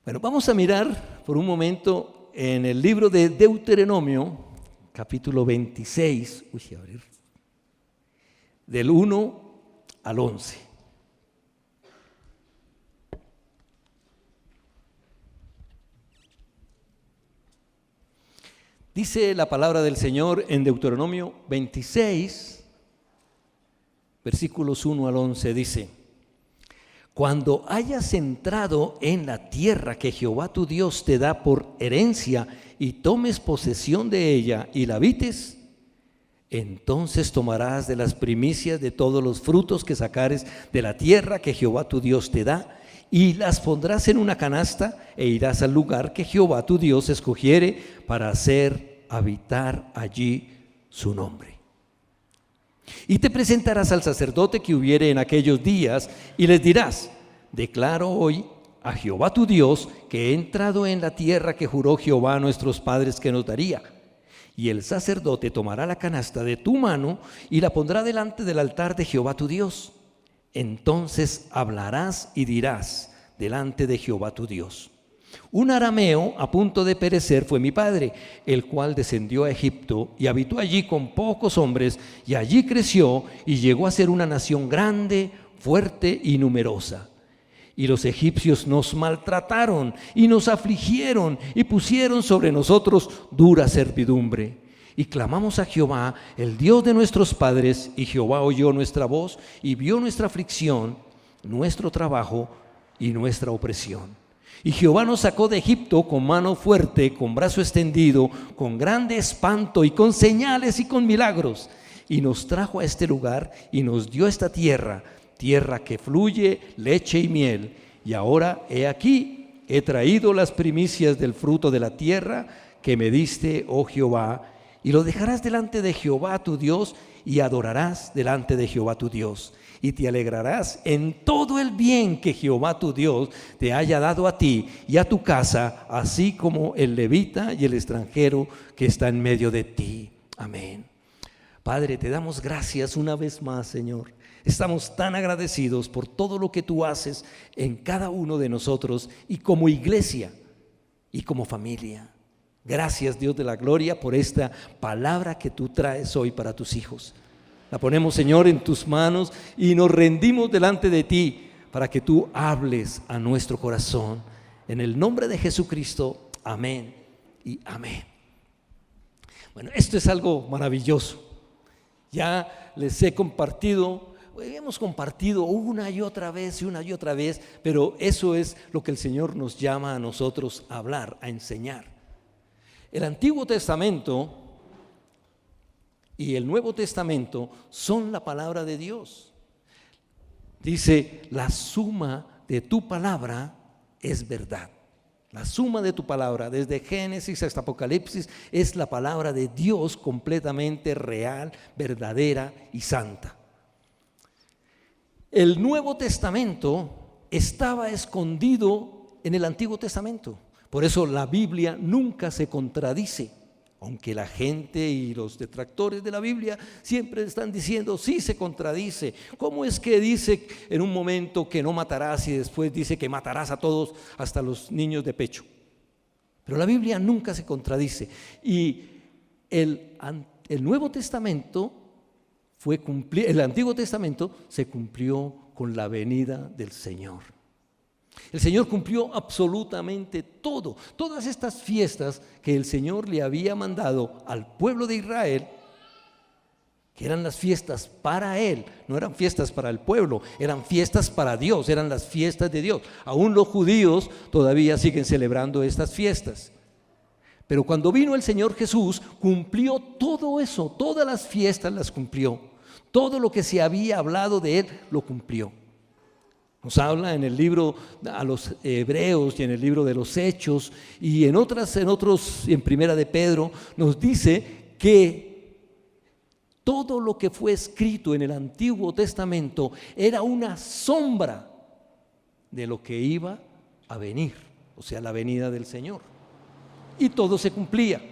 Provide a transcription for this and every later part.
Bueno, vamos a mirar por un momento en el libro de Deuteronomio, capítulo 26, del 1 al 11. Dice la palabra del Señor en Deuteronomio 26, versículos 1 al 11, dice: Cuando hayas entrado en la tierra que Jehová tu Dios te da por herencia y tomes posesión de ella y la habites, entonces tomarás de las primicias de todos los frutos que sacares de la tierra que Jehová tu Dios te da, y las pondrás en una canasta e irás al lugar que Jehová tu Dios escogiere para hacer habitar allí su nombre. Y te presentarás al sacerdote que hubiere en aquellos días y les dirás: declaro hoy a Jehová tu Dios que he entrado en la tierra que juró Jehová a nuestros padres que nos daría. Y el sacerdote tomará la canasta de tu mano y la pondrá delante del altar de Jehová tu Dios. Entonces hablarás y dirás delante de Jehová tu Dios: un arameo a punto de perecer fue mi padre, el cual descendió a Egipto y habitó allí con pocos hombres, y allí creció y llegó a ser una nación grande, fuerte y numerosa. Y los egipcios nos maltrataron y nos afligieron y pusieron sobre nosotros dura servidumbre. Y clamamos a Jehová, el Dios de nuestros padres, y Jehová oyó nuestra voz y vio nuestra aflicción, nuestro trabajo y nuestra opresión. Y Jehová nos sacó de Egipto con mano fuerte, con brazo extendido, con grande espanto y con señales y con milagros. Y nos trajo a este lugar y nos dio esta tierra, tierra que fluye leche y miel. Y ahora he aquí, he traído las primicias del fruto de la tierra que me diste, oh Jehová, y lo dejarás delante de Jehová tu Dios y adorarás delante de Jehová tu Dios. Y te alegrarás en todo el bien que Jehová tu Dios te haya dado a ti y a tu casa, así como el levita y el extranjero que está en medio de ti. Amén. Padre, te damos gracias una vez más, Señor. Estamos tan agradecidos por todo lo que tú haces en cada uno de nosotros y como iglesia y como familia. Gracias, Dios de la gloria, por esta palabra que tú traes hoy para tus hijos. La ponemos, Señor, en tus manos y nos rendimos delante de ti para que tú hables a nuestro corazón. En el nombre de Jesucristo, amén y amén. Bueno, esto es algo maravilloso. Ya les he compartido, hemos compartido una y otra vez, pero eso es lo que el Señor nos llama a nosotros a hablar, a enseñar. El Antiguo Testamento y el Nuevo Testamento son la palabra de Dios. Dice: la suma de tu palabra es verdad. La suma de tu palabra, desde Génesis hasta Apocalipsis, es la palabra de Dios completamente real, verdadera y santa. El Nuevo Testamento estaba escondido en el Antiguo Testamento. Por eso la Biblia nunca se contradice. Aunque la gente y los detractores de la Biblia siempre están diciendo: sí, se contradice. ¿Cómo es que dice en un momento que no matarás y después dice que matarás a todos, hasta los niños de pecho? Pero la Biblia nunca se contradice. Y el Nuevo Testamento el Antiguo Testamento se cumplió con la venida del Señor. El Señor cumplió absolutamente todo. Todas estas fiestas que el Señor le había mandado al pueblo de Israel, que eran las fiestas para Él, no eran fiestas para el pueblo, eran fiestas para Dios, eran las fiestas de Dios. Aún los judíos todavía siguen celebrando estas fiestas. Pero cuando vino el Señor Jesús, cumplió todo eso, todas las fiestas las cumplió. Todo lo que se había hablado de Él, lo cumplió. Nos habla en el libro a los Hebreos y en el libro de los Hechos y en Primera de Pedro, nos dice que todo lo que fue escrito en el Antiguo Testamento era una sombra de lo que iba a venir, o sea, la venida del Señor. Y todo se cumplía.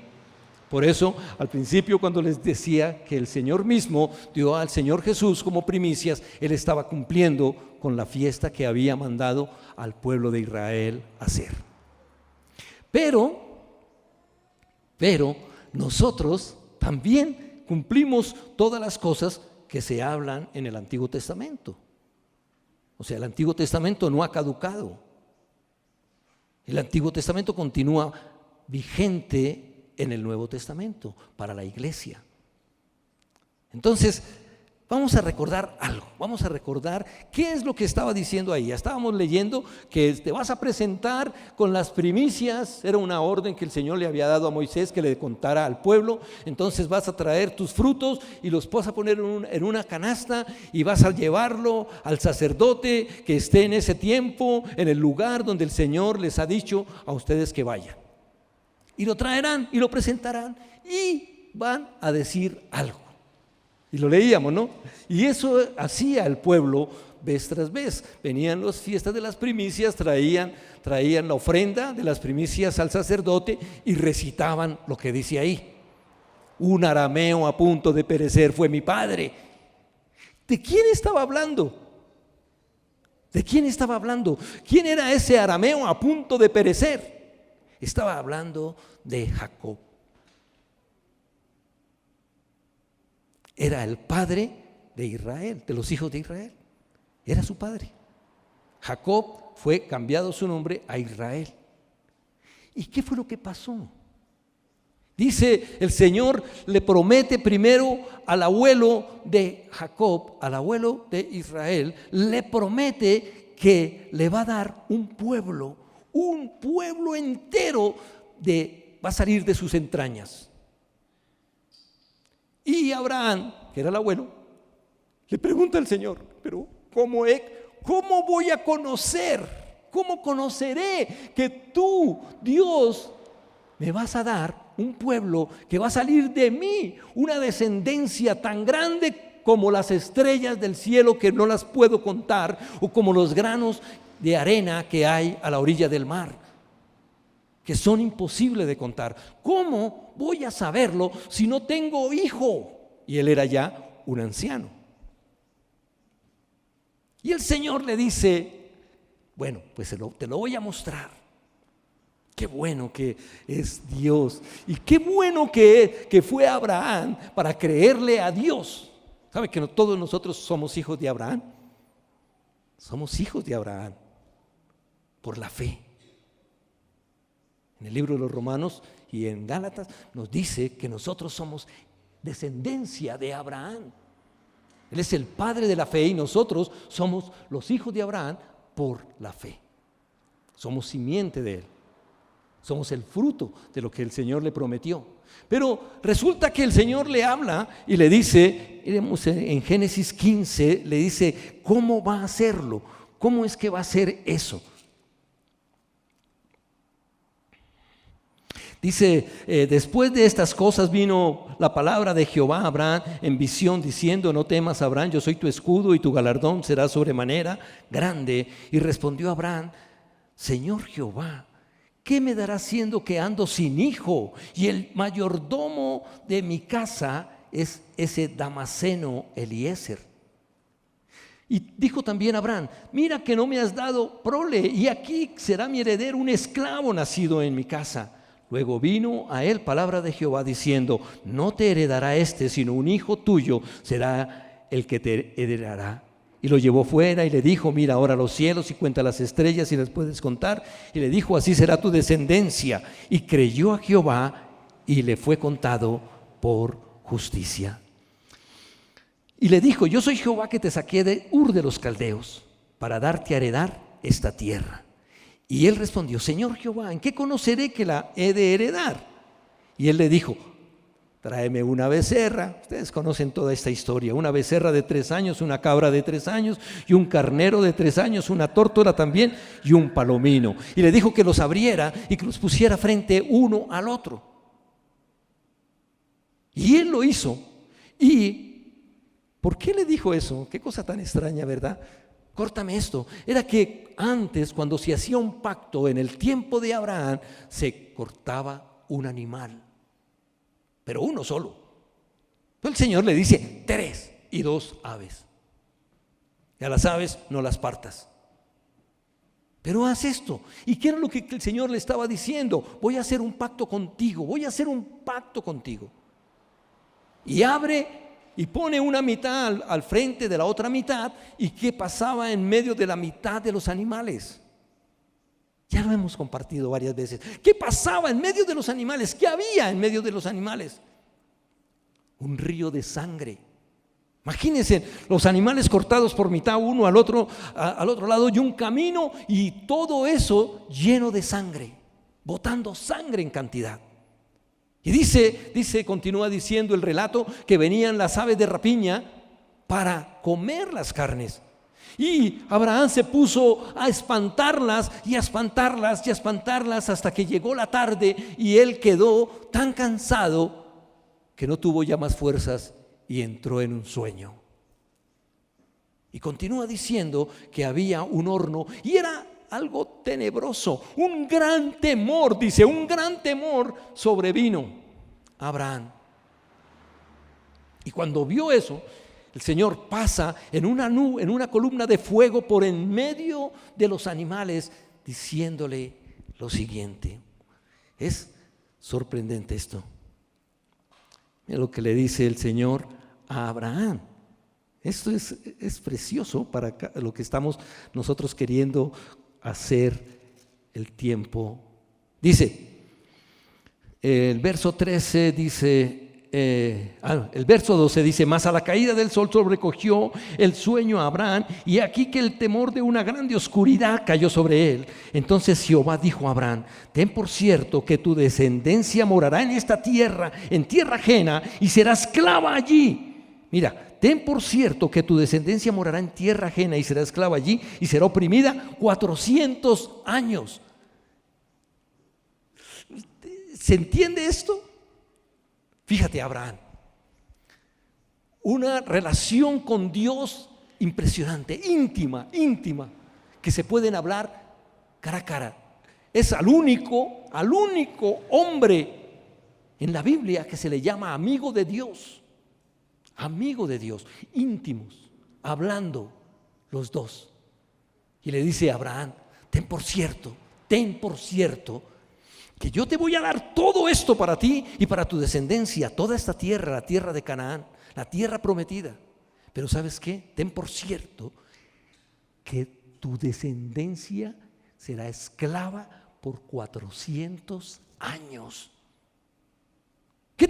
Por eso, al principio, cuando les decía que el Señor mismo dio al Señor Jesús como primicias, Él estaba cumpliendo con la fiesta que había mandado al pueblo de Israel hacer. Pero nosotros también cumplimos todas las cosas que se hablan en el Antiguo Testamento. O sea, el Antiguo Testamento no ha caducado. El Antiguo Testamento continúa vigente en el Nuevo Testamento para la iglesia. Entonces, vamos a recordar algo, vamos a recordar qué es lo que estaba diciendo ahí. Ya estábamos leyendo que te vas a presentar con las primicias, era una orden que el Señor le había dado a Moisés que le contara al pueblo. Entonces vas a traer tus frutos y los vas a poner en una canasta y vas a llevarlo al sacerdote que esté en ese tiempo, en el lugar donde el Señor les ha dicho a ustedes que vayan. Y lo traerán y lo presentarán y van a decir algo. Y lo leíamos, ¿no? Y eso hacía el pueblo vez tras vez. Venían las fiestas de las primicias, traían la ofrenda de las primicias al sacerdote y recitaban lo que dice ahí. Un arameo a punto de perecer fue mi padre. ¿De quién estaba hablando? ¿De quién estaba hablando? ¿Quién era ese arameo a punto de perecer? Estaba hablando de Jacob. Era el padre de Israel, de los hijos de Israel. Era su padre. Jacob fue cambiado su nombre a Israel. ¿Y qué fue lo que pasó? Dice, el Señor le promete primero al abuelo de Jacob, al abuelo de Israel, le promete que le va a dar un pueblo entero va a salir de sus entrañas. Y Abraham, que era el abuelo, le pregunta al Señor, pero ¿cómo voy a conocer? ¿Cómo conoceré que tú, Dios, me vas a dar un pueblo que va a salir de mí, una descendencia tan grande como las estrellas del cielo que no las puedo contar, o como los granos de arena que hay a la orilla del mar, que son imposibles de contar? ¿Cómo voy a saberlo si no tengo hijo? Y él era ya un anciano. Y el Señor le dice, bueno, pues te lo voy a mostrar. Qué bueno que es Dios y qué bueno que fue Abraham para creerle a Dios. ¿Sabe que no todos nosotros somos hijos de Abraham? Somos hijos de Abraham por la fe. En el libro de los Romanos y en Gálatas nos dice que nosotros somos descendencia de Abraham. Él es el padre de la fe y nosotros somos los hijos de Abraham por la fe. Somos simiente de él. Somos el fruto de lo que el Señor le prometió. Pero resulta que el Señor le habla y le dice, en Génesis 15, le dice, ¿cómo va a hacerlo? ¿Cómo es que va a hacer eso? Dice, después de estas cosas vino la palabra de Jehová a Abraham en visión diciendo, no temas, Abraham, yo soy tu escudo y tu galardón será sobremanera grande. Y respondió Abraham, Señor Jehová, ¿qué me dará siendo que ando sin hijo? Y el mayordomo de mi casa es ese Damaseno Eliezer. Y dijo también Abraham, mira que no me has dado prole, y aquí será mi heredero un esclavo nacido en mi casa. Luego vino a él palabra de Jehová diciendo, no te heredará sino un hijo tuyo será el que te heredará. Y lo llevó fuera y le dijo, mira ahora los cielos y cuenta las estrellas si las puedes contar. Y le dijo, así será tu descendencia. Y creyó a Jehová y le fue contado por justicia. Y le dijo, yo soy Jehová que te saqué de Ur de los Caldeos para darte a heredar esta tierra. Y él respondió, Señor Jehová, ¿en qué conoceré que la he de heredar? Y él le dijo, tráeme una becerra. Ustedes conocen toda esta historia, una becerra de 3 años, una cabra de 3 años y un carnero de 3 años, una tórtola también y un palomino. Y le dijo que los abriera y que los pusiera frente uno al otro. Y él lo hizo. ¿Y por qué le dijo eso? Qué cosa tan extraña, ¿verdad? Córtame esto. Era que antes, cuando se hacía un pacto en el tiempo de Abraham, se cortaba un animal, pero uno solo. Entonces el Señor le dice 3 y 2 aves. Y a las aves no las partas. pero haz esto. ¿Y qué era lo que el Señor le estaba diciendo? Voy a hacer un pacto contigo, voy a hacer un pacto contigo. Y abre y pone una mitad al frente de la otra mitad. ¿Y qué pasaba en medio de la mitad de los animales? Ya lo hemos compartido varias veces. ¿Qué pasaba en medio de los animales? ¿Qué había en medio de los animales? Un río de sangre. Imagínense los animales cortados por mitad, uno al otro lado, y un camino, y todo eso lleno de sangre, botando sangre en cantidad. Y continúa diciendo el relato, que venían las aves de rapiña para comer las carnes. Y Abraham se puso a espantarlas y a espantarlas y a espantarlas hasta que llegó la tarde, y él quedó tan cansado que no tuvo ya más fuerzas y entró en un sueño. Y continúa diciendo que había un horno y era algo tenebroso, un gran temor, dice, un gran temor sobrevino a Abraham. Y cuando vio eso, el Señor pasa en una columna de fuego por en medio de los animales, diciéndole lo siguiente. Es sorprendente esto. Mira lo que le dice el Señor a Abraham. Esto es precioso para lo que estamos nosotros queriendo hacer el tiempo. Dice, el verso 13 dice, el verso 12 dice: mas a la caída del sol sobrecogió el sueño a Abraham, y aquí que el temor de una grande oscuridad cayó sobre él. Entonces Jehová dijo a Abraham: ten por cierto que tu descendencia morará en esta tierra, en tierra ajena, y será esclava allí. Mira, ten por cierto que tu descendencia morará en tierra ajena y será esclava allí, y será oprimida 400 años. ¿Se entiende esto? Fíjate, Abraham, una relación con Dios impresionante, íntima, que se pueden hablar cara a cara. Es al único hombre en la Biblia que se le llama amigo de Dios, íntimos, hablando los dos. Y le dice a Abraham: ten por cierto que yo te voy a dar todo esto para ti y para tu descendencia, toda esta tierra, la tierra de Canaán, la tierra prometida. Pero ¿sabes qué? Ten por cierto que tu descendencia será esclava por 400 años. ¿Qué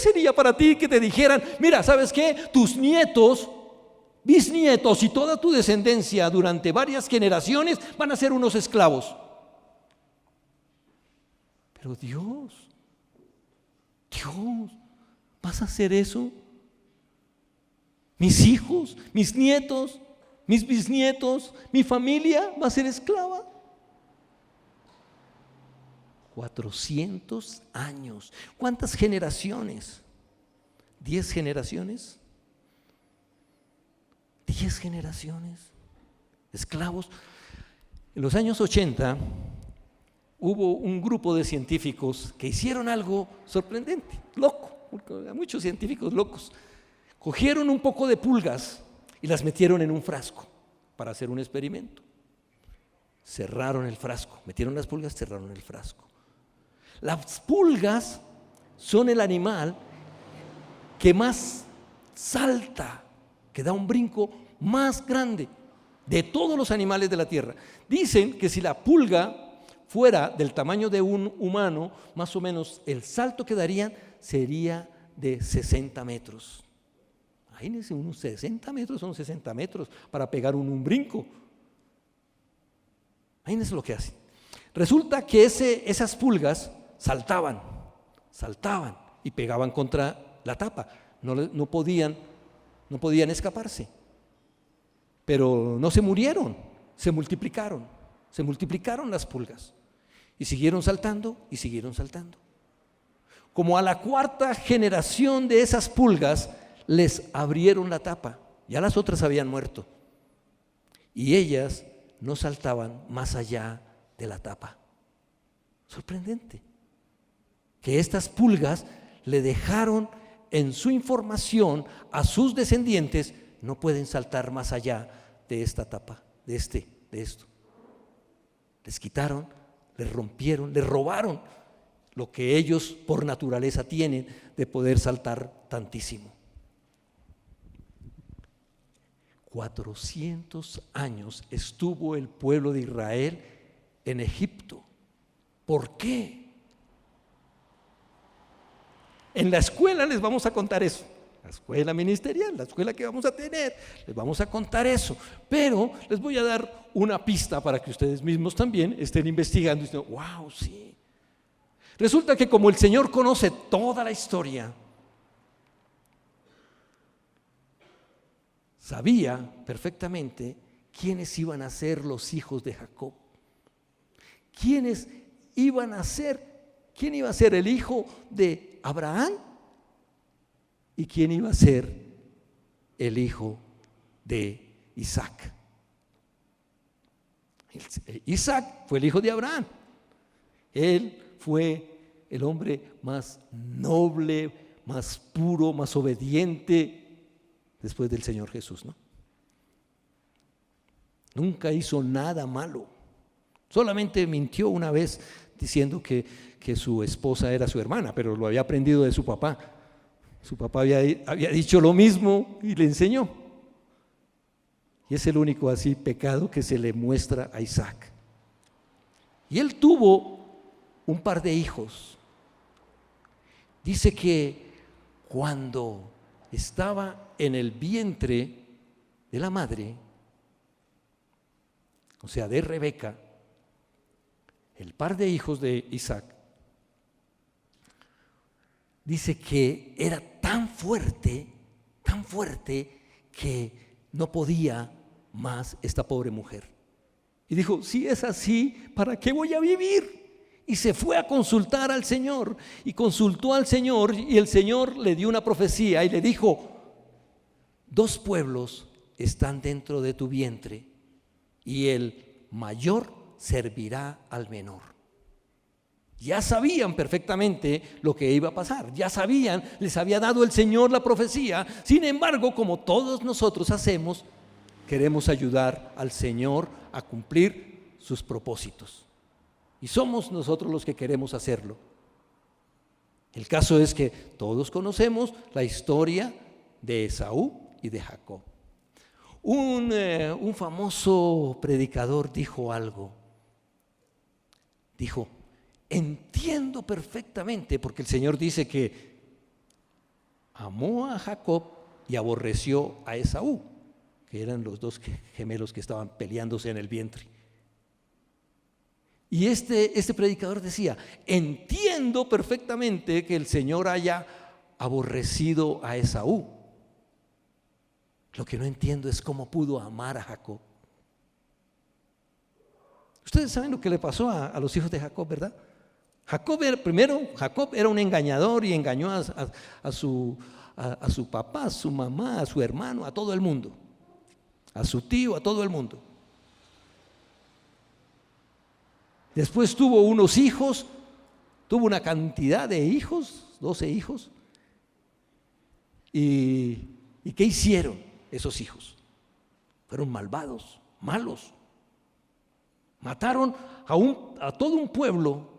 sería para ti que te dijeran: mira, ¿sabes qué? Tus nietos, bisnietos y toda tu descendencia durante varias generaciones van a ser unos esclavos? Pero Dios, ¿vas a hacer eso? Mis hijos, mis nietos, mis bisnietos, mi familia va a ser esclava. 400 años. ¿Cuántas generaciones? 10 generaciones. 10 generaciones. Esclavos. En los años 80 hubo un grupo de científicos que hicieron algo sorprendente, loco, porque hay muchos científicos locos. Cogieron un poco de pulgas y las metieron en un frasco para hacer un experimento. Cerraron el frasco, metieron las pulgas, cerraron el frasco. Las pulgas son el animal que más salta, que da un brinco más grande de todos los animales de la tierra. Dicen que si la pulga fuera del tamaño de un humano, más o menos el salto que darían sería de 60 metros. Imagínense, unos 60 metros son 60 metros para pegar un brinco. Imagínense lo que hacen. Resulta que esas pulgas saltaban y pegaban contra la tapa. No podían escaparse. Pero no se murieron, se multiplicaron las pulgas. Y siguieron saltando y siguieron saltando. Como a la cuarta generación de esas pulgas les abrieron la tapa, ya las otras habían muerto, y ellas no saltaban más allá de la tapa. Sorprendente que estas pulgas le dejaron en su información a sus descendientes: no pueden saltar más allá de esta tapa, de esto. Les quitaron, les rompieron, les robaron lo que ellos por naturaleza tienen de poder saltar tantísimo. 400 años estuvo el pueblo de Israel en Egipto. ¿Por qué? En la escuela les vamos a contar eso. La escuela ministerial, la escuela que vamos a tener, les vamos a contar eso. Pero les voy a dar una pista para que ustedes mismos también estén investigando y diciendo, wow, sí. Resulta que como el Señor conoce toda la historia, sabía perfectamente quiénes iban a ser los hijos de Jacob. ¿Quiénes iban a ser? ¿Quién iba a ser el hijo de Abraham? ¿Y quién iba a ser el hijo de Isaac? Isaac fue el hijo de Abraham. Él fue el hombre más noble, más puro, más obediente después del Señor Jesús, ¿no? Nunca hizo nada malo. Solamente mintió una vez diciendo que su esposa era su hermana, pero lo había aprendido de su papá. Su papá había dicho lo mismo y le enseñó. Y es el único así pecado que se le muestra a Isaac. Y él tuvo un par de hijos. Dice que cuando estaba en el vientre de la madre, o sea, de Rebeca, el par de hijos de Isaac, dice que era tan fuerte que no podía más esta pobre mujer. Y dijo, si es así, ¿para qué voy a vivir? Y se fue a consultar al Señor, y consultó al Señor, y el Señor le dio una profecía y le dijo, 2 pueblos están dentro de tu vientre, y el mayor servirá al menor. Ya sabían perfectamente lo que iba a pasar, ya sabían, les había dado el Señor la profecía. Sin embargo, como todos nosotros hacemos, queremos ayudar al Señor a cumplir sus propósitos. Y somos nosotros los que queremos hacerlo. El caso es que todos conocemos la historia de Esaú y de Jacob. Un famoso predicador dijo algo. Dijo, entiendo perfectamente, porque el Señor dice que amó a Jacob y aborreció a Esaú, que eran los 2 gemelos que estaban peleándose en el vientre. Y este predicador decía, entiendo perfectamente que el Señor haya aborrecido a Esaú. Lo que no entiendo es cómo pudo amar a Jacob. Ustedes saben lo que le pasó a los hijos de Jacob, ¿verdad? Jacob era un engañador y engañó a su papá, a su mamá, a su hermano, a todo el mundo, a su tío, a todo el mundo. Después tuvo unos hijos, tuvo una cantidad de hijos, 12 hijos. ¿Y qué hicieron esos hijos? Fueron malvados, malos. Mataron a todo un pueblo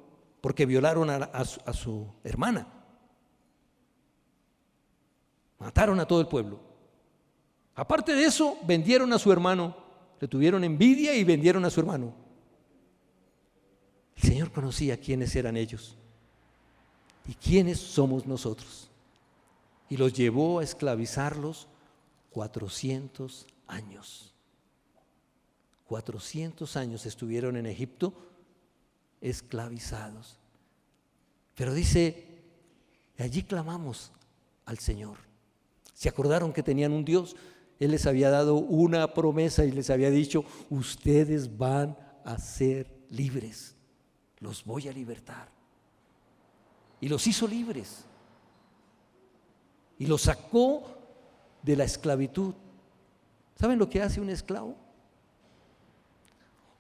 porque violaron a su hermana. Mataron a todo el pueblo. Aparte de eso, vendieron a su hermano. Le tuvieron envidia y vendieron a su hermano. El Señor conocía quiénes eran ellos y quiénes somos nosotros. Y los llevó a esclavizarlos 400 años. 400 años estuvieron en Egipto esclavizados. Pero dice, allí clamamos al Señor. ¿Se acordaron que tenían un Dios? Él les había dado una promesa y les había dicho, ustedes van a ser libres, los voy a libertar. Y los hizo libres. Y los sacó de la esclavitud. ¿Saben lo que hace un esclavo?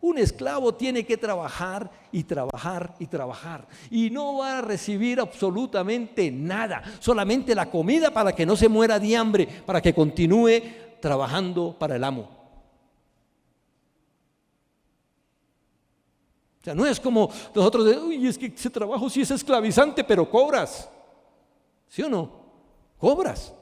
Un esclavo tiene que trabajar y trabajar y trabajar y no va a recibir absolutamente nada, solamente la comida para que no se muera de hambre, para que continúe trabajando para el amo. O sea, no es como nosotros de, uy, es que ese trabajo sí es esclavizante, pero cobras. ¿Sí o no? Cobras.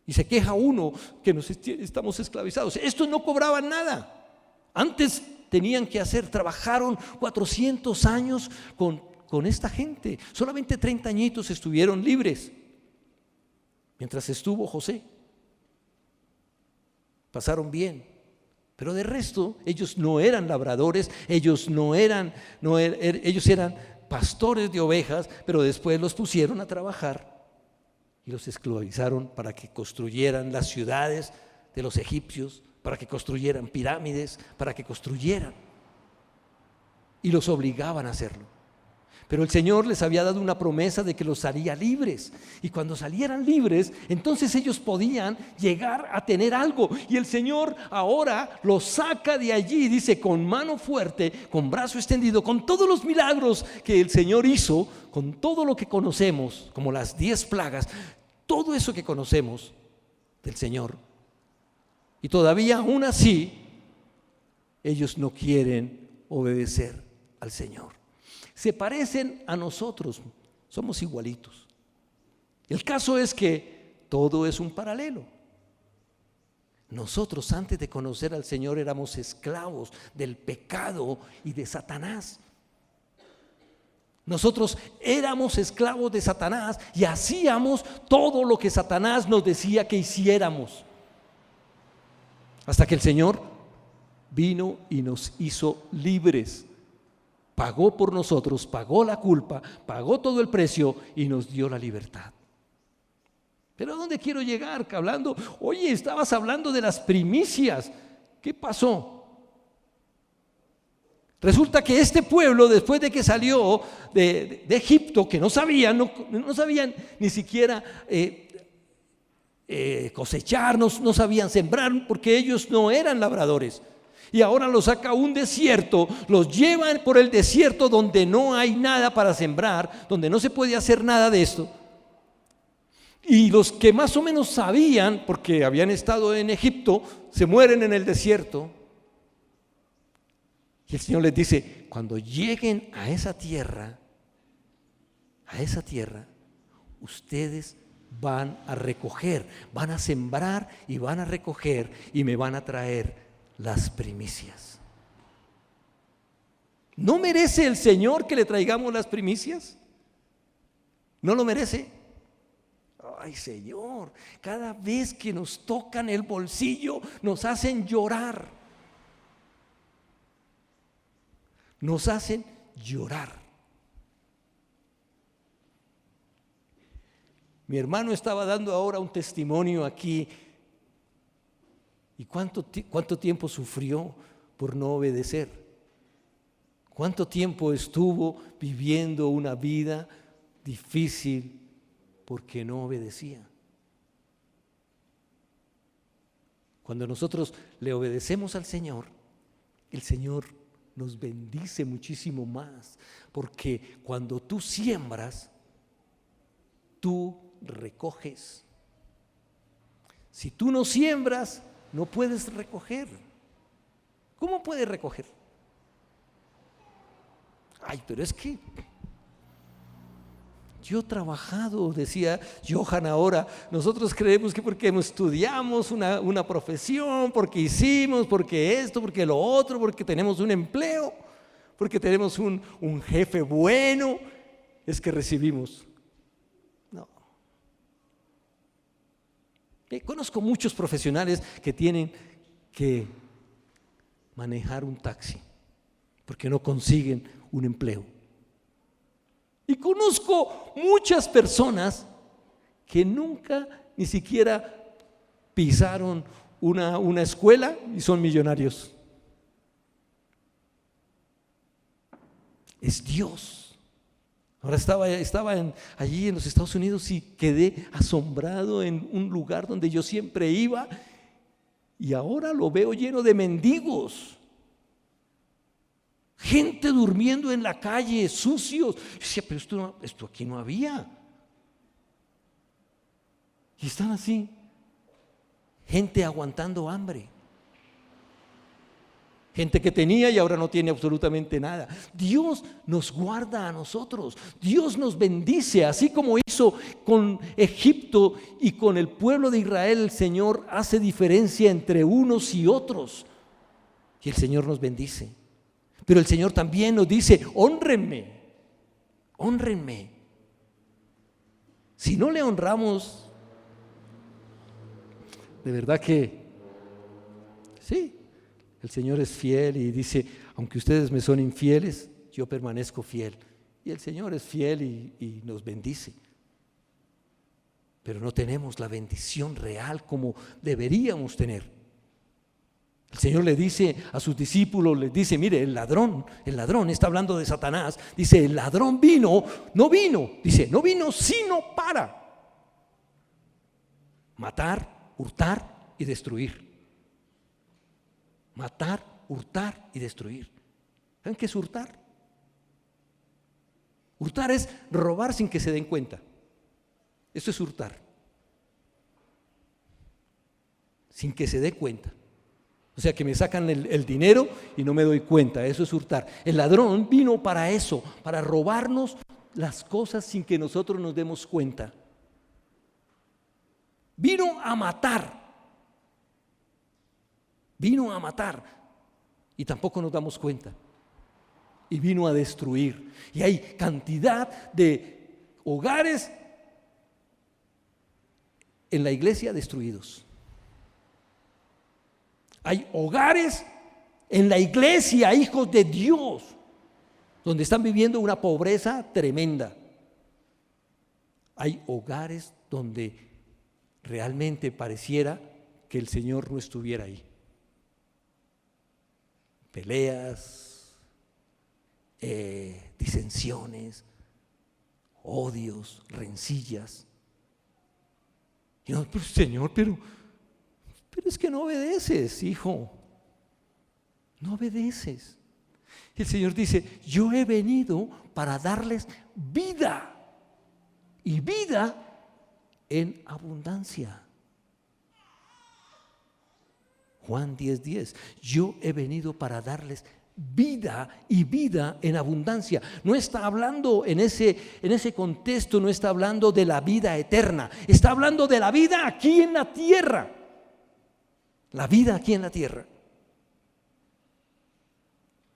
Y se queja uno que estamos esclavizados. Estos no cobraban nada. Antes tenían que trabajaron 400 años con esta gente. Solamente 30 añitos estuvieron libres. Mientras estuvo José. Pasaron bien. Pero de resto, ellos no eran labradores, ellos eran pastores de ovejas, pero después los pusieron a trabajar y los esclavizaron para que construyeran las ciudades de los egipcios, para que construyeran pirámides, para que construyeran. Y los obligaban a hacerlo. Pero el Señor les había dado una promesa de que los haría libres. Y cuando salieran libres, entonces ellos podían llegar a tener algo. Y el Señor ahora los saca de allí, dice, con mano fuerte, con brazo extendido, con todos los milagros que el Señor hizo, con todo lo que conocemos, como las 10 plagas, todo eso que conocemos del Señor. Y todavía aún así, ellos no quieren obedecer al Señor. Se parecen a nosotros, somos igualitos. El caso es que todo es un paralelo. Nosotros antes de conocer al Señor éramos esclavos del pecado y de Satanás. Nosotros éramos esclavos de Satanás y hacíamos todo lo que Satanás nos decía que hiciéramos. Hasta que el Señor vino y nos hizo libres. Pagó por nosotros, pagó la culpa, pagó todo el precio y nos dio la libertad. Pero ¿a dónde quiero llegar? Oye, estabas hablando de las primicias. ¿Qué pasó? Resulta que este pueblo, después de que salió de Egipto, que no sabían ni siquiera cosechar, no sabían sembrar, porque ellos no eran labradores. Y ahora los saca a un desierto, los llevan por el desierto donde no hay nada para sembrar, donde no se puede hacer nada de esto. Y los que más o menos sabían, porque habían estado en Egipto, se mueren en el desierto. Y el Señor les dice, cuando lleguen a esa tierra, ustedes van a recoger, van a sembrar y van a recoger y me van a traer las primicias. ¿No merece el Señor que le traigamos las primicias? ¿No lo merece? Ay, Señor, cada vez que nos tocan el bolsillo nos hacen llorar. Nos hacen llorar. Mi hermano estaba dando ahora un testimonio aquí. ¿Y cuánto tiempo sufrió por no obedecer? ¿Cuánto tiempo estuvo viviendo una vida difícil porque no obedecía? Cuando nosotros le obedecemos al Señor, el Señor nos bendice muchísimo más, porque cuando tú siembras, tú recoges. Si tú no siembras, no puedes recoger. ¿Cómo puedes recoger? Ay, pero es que yo he trabajado, decía Johan ahora, nosotros creemos que porque estudiamos una profesión, porque hicimos, porque esto, porque lo otro, porque tenemos un empleo, porque tenemos un jefe bueno, es que recibimos. No. Conozco muchos profesionales que tienen que manejar un taxi porque no consiguen un empleo. Y conozco muchas personas que nunca ni siquiera pisaron una escuela y son millonarios. Es Dios. Ahora estaba allí en los Estados Unidos y quedé asombrado en un lugar donde yo siempre iba y ahora lo veo lleno de mendigos. Gente durmiendo en la calle, sucios. Yo decía, pero esto aquí no había. Y están así. Gente aguantando hambre. Gente que tenía y ahora no tiene absolutamente nada. Dios nos guarda a nosotros. Dios nos bendice, así como hizo con Egipto y con el pueblo de Israel. El Señor hace diferencia entre unos y otros. Y el Señor nos bendice. Pero el Señor también nos dice: hónrenme, hónrenme. Si no le honramos, de verdad que sí. El Señor es fiel y dice: aunque ustedes me son infieles, yo permanezco fiel. Y el Señor es fiel y nos bendice. Pero no tenemos la bendición real como deberíamos tener. El Señor le dice a sus discípulos, les dice: mire, el ladrón, está hablando de Satanás, dice: el ladrón no vino sino para matar, hurtar y destruir. Matar, hurtar y destruir. ¿Saben qué es hurtar? Hurtar es robar sin que se den cuenta. Eso es hurtar. Sin que se dé cuenta. O sea, que me sacan el dinero y no me doy cuenta. Eso es hurtar. El ladrón vino para eso, para robarnos las cosas sin que nosotros nos demos cuenta. Vino a matar. Vino a matar y tampoco nos damos cuenta. Y vino a destruir. Y hay cantidad de hogares en la iglesia destruidos. Hay hogares en la iglesia, hijos de Dios, donde están viviendo una pobreza tremenda. Hay hogares donde realmente pareciera que el Señor no estuviera ahí. Peleas, disensiones, odios, rencillas. Y no, pero Señor, pero es que no obedeces, hijo. No obedeces. Y el Señor dice: yo he venido para darles vida, y vida en abundancia. Juan 10:10. Yo he venido para darles vida y vida en abundancia. No está hablando en ese contexto, no está hablando de la vida eterna. Está hablando de la vida aquí en la tierra. La vida aquí en la tierra.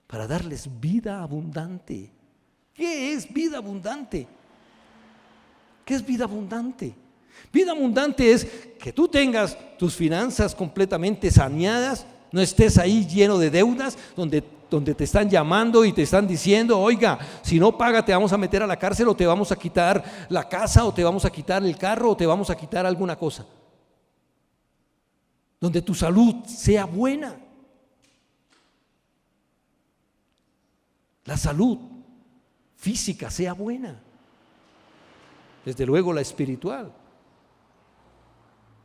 Para darles vida abundante. ¿Qué es vida abundante? ¿Qué es vida abundante? Vida abundante es que tú tengas tus finanzas completamente saneadas, no estés ahí lleno de deudas, donde te están llamando y te están diciendo: oiga, si no paga te vamos a meter a la cárcel, o te vamos a quitar la casa, o te vamos a quitar el carro, o te vamos a quitar alguna cosa. Donde tu salud sea buena. La salud física sea buena. Desde luego la espiritual.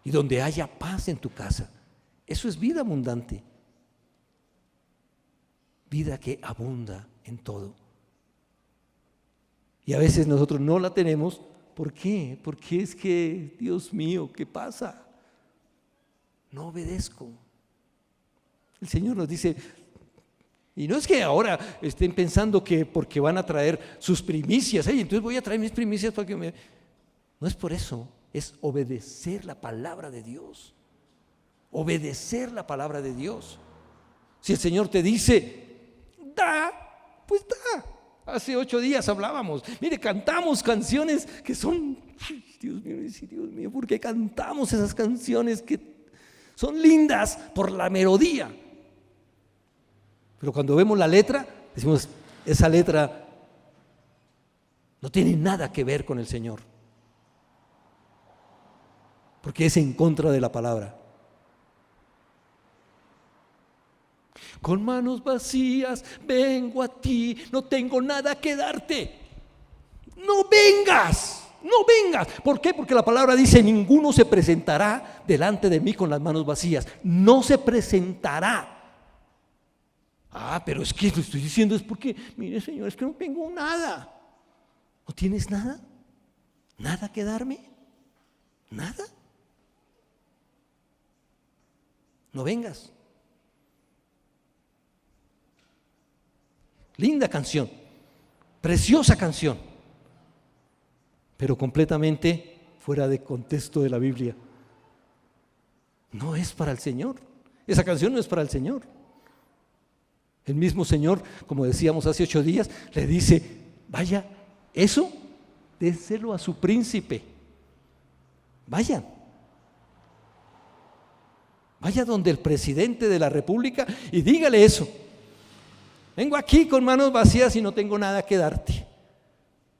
Y donde haya paz en tu casa. Eso es vida abundante. Vida que abunda en todo. Y a veces nosotros no la tenemos. ¿Por qué? Porque es que, Dios mío, ¿qué pasa? No obedezco. El Señor nos dice, y no es que ahora estén pensando que porque van a traer sus primicias, entonces voy a traer mis primicias para que me... No es por eso. Es obedecer la palabra de Dios. Obedecer la palabra de Dios. Si el Señor te dice, da, pues da. Hace 8 días hablábamos. Mire, cantamos canciones que son, Dios mío, ¿por qué cantamos esas canciones que son lindas por la melodía? Pero cuando vemos la letra, decimos, esa letra no tiene nada que ver con el Señor. Porque es en contra de la palabra. Con manos vacías vengo a ti, no tengo nada que darte. No vengas, no vengas. ¿Por qué? Porque la palabra dice: ninguno se presentará delante de mí con las manos vacías. No se presentará. Pero es que lo estoy diciendo es porque, mire, Señor, es que no tengo nada. ¿No tienes nada? ¿Nada que darme? ¿Nada? No vengas. Linda canción, preciosa canción, pero completamente fuera de contexto de la Biblia. No es para el Señor. Esa canción no es para el Señor. El mismo Señor, como decíamos hace 8 días, le dice: vaya, eso déselo a su príncipe. Vaya donde el presidente de la República y dígale eso. Vengo aquí con manos vacías y no tengo nada que darte.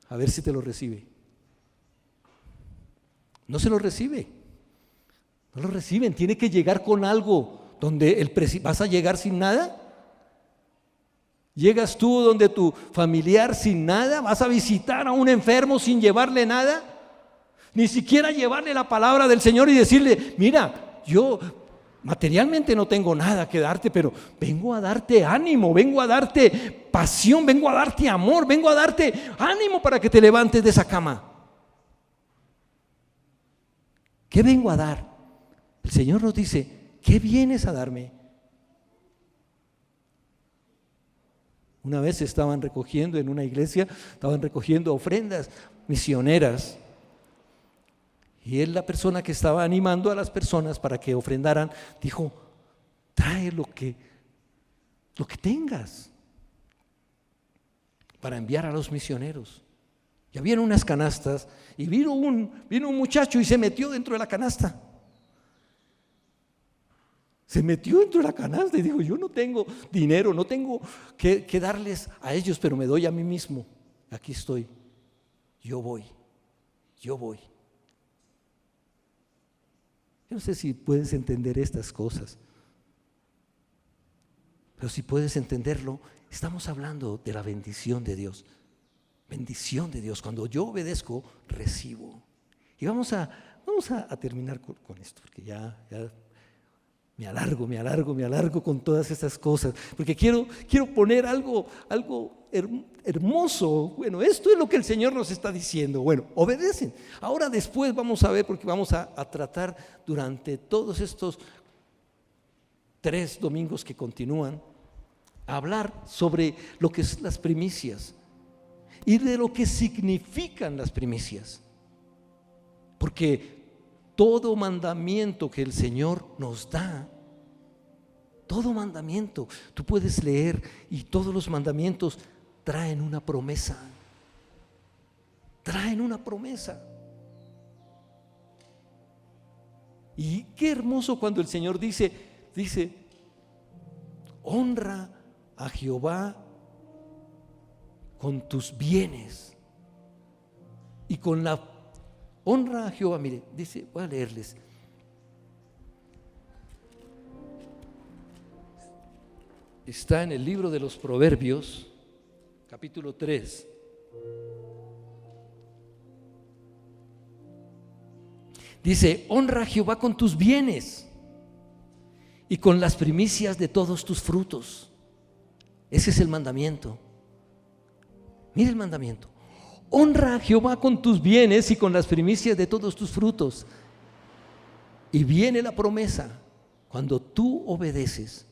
A ver si te lo recibe. No se lo recibe. No lo reciben. Tiene que llegar con algo. Donde ¿vas a llegar sin nada? ¿Llegas tú donde tu familiar sin nada? ¿Vas a visitar a un enfermo sin llevarle nada? Ni siquiera llevarle la palabra del Señor y decirle: mira, yo materialmente no tengo nada que darte, pero vengo a darte ánimo, vengo a darte pasión, vengo a darte amor, vengo a darte ánimo para que te levantes de esa cama. ¿Qué vengo a dar? El Señor nos dice: ¿qué vienes a darme? Una vez estaban recogiendo en una iglesia, estaban recogiendo ofrendas misioneras. Y él, la persona que estaba animando a las personas para que ofrendaran, dijo: trae lo que tengas para enviar a los misioneros. Y habían unas canastas y vino un muchacho y se metió dentro de la canasta. Se metió dentro de la canasta y dijo: yo no tengo dinero, no tengo que darles a ellos, pero me doy a mí mismo. Aquí estoy, yo voy. Yo no sé si puedes entender estas cosas, pero si puedes entenderlo, estamos hablando de la bendición de Dios. Bendición de Dios. Cuando yo obedezco, recibo. Y vamos a terminar con esto, porque ya me alargo con todas estas cosas, porque quiero poner algo hermoso. Bueno, esto es lo que el Señor nos está diciendo. Bueno, obedecen. Ahora después vamos a ver, porque vamos a tratar durante todos estos 3 domingos que continúan, a hablar sobre lo que son las primicias y de lo que significan las primicias. Porque todo mandamiento que el Señor nos da, todo mandamiento, tú puedes leer y todos los mandamientos traen una promesa. Traen una promesa. Y qué hermoso cuando el Señor dice: honra a Jehová con tus bienes y con la honra a Jehová. Mire, dice, voy a leerles. Está en el libro de los Proverbios, capítulo 3. Dice: honra a Jehová con tus bienes y con las primicias de todos tus frutos. Ese es el mandamiento. Mire el mandamiento: honra a Jehová con tus bienes y con las primicias de todos tus frutos. Y viene la promesa: cuando tú obedeces,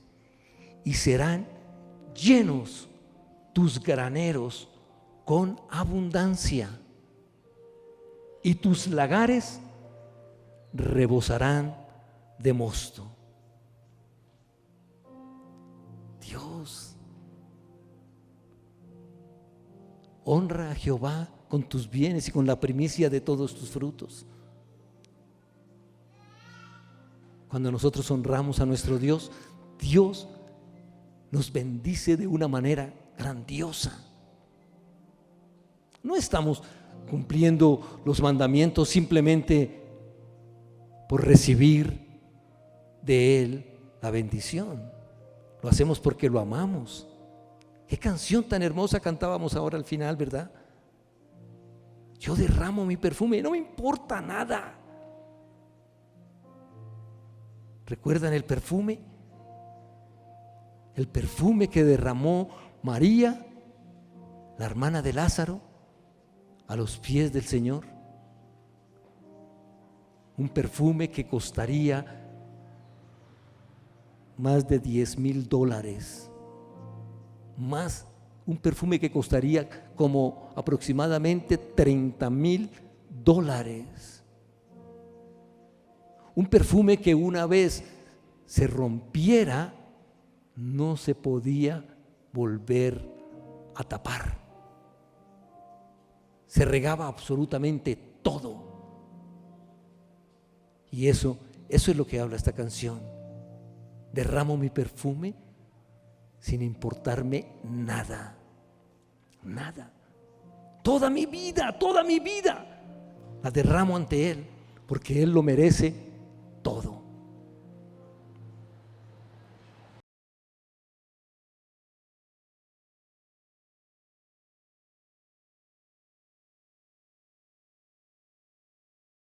y serán llenos tus graneros con abundancia, y tus lagares rebosarán de mosto. Dios, honra a Jehová con tus bienes y con la primicia de todos tus frutos. Cuando nosotros honramos a nuestro Dios, Dios nos bendice de una manera grandiosa. No estamos cumpliendo los mandamientos simplemente por recibir de Él la bendición. Lo hacemos porque lo amamos. Qué canción tan hermosa cantábamos ahora al final, ¿verdad? Yo derramo mi perfume, no me importa nada. ¿Recuerdan el perfume? El perfume que derramó María, la hermana de Lázaro, a los pies del Señor. Un perfume que costaría más de $10,000. Más Un perfume que costaría como aproximadamente $30,000. Un perfume que una vez se rompiera, no se podía volver a tapar. Se regaba absolutamente todo. Y eso es lo que habla esta canción. Derramo mi perfume sin importarme nada. Nada. Toda mi vida la derramo ante Él, porque Él lo merece